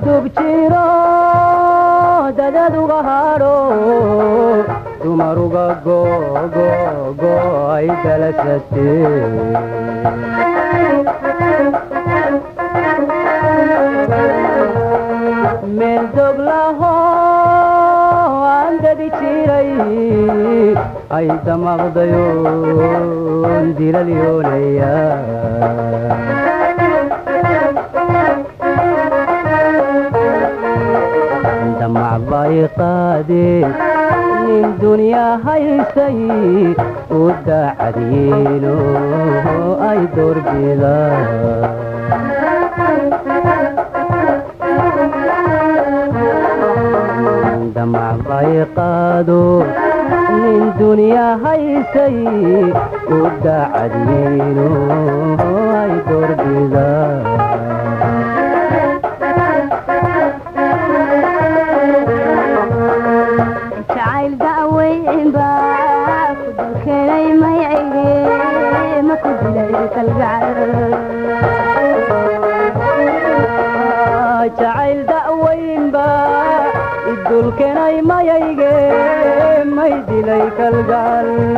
dubjiro dadaduga haro dumaruga go ay dalasate meel doglaho andadi jiray ay damaqdayo dilalyoonaya بايقادي من دنيا هايسي وداعدينو اي دور بلا دمع بايقادو من دنيا هايسي وداعدينو اي دور بلا جعل دأوين با الدول كناي ما يجي ما يدليك الجال جعل دأوين با الدول كناي ما يجي ما يدليك الجال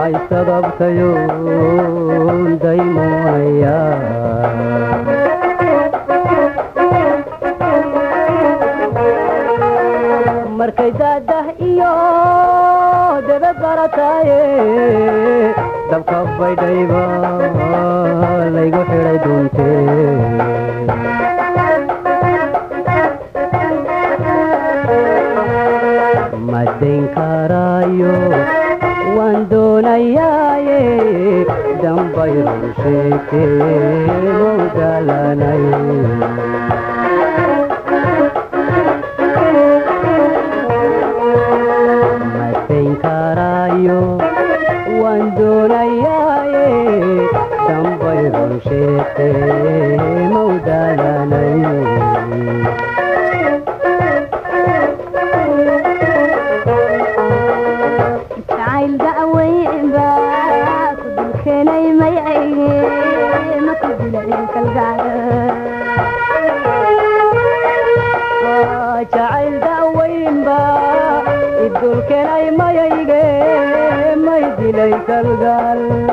ay sababtayo daymoonaya markay daadah iyo debed barataaye dabka baydhayba laygu xidhay duuntee madayn karaayo waan doonayaaye dambay run sheegtee mawdaalanay madayn karaayo waan doonayaaye dambay run sheegtee mawdaalanay جعل داوين با الدول كناي ما يجي ما يدليك القال جعل داوين با الدول كناي ما يجي ما يدليك القال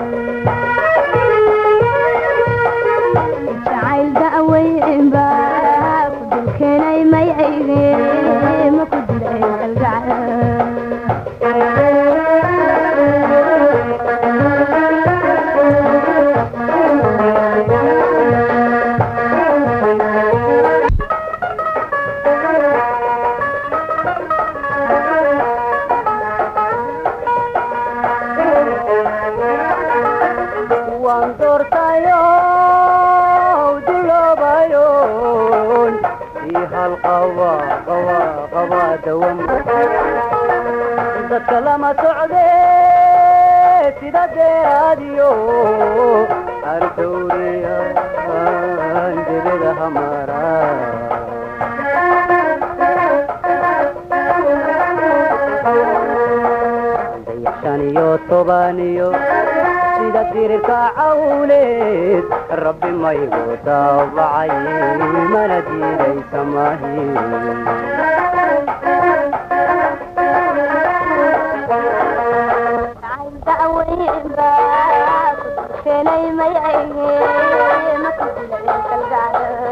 dadka lama socde sida deadiyo artawriyan dibida hamara dayaxshan iyo tobaniyo sida dirirka cawleed rabbi maygu daabacay mana diidaysa maahi تعوين باك كلي ما يعيه ما كنت لك القعدة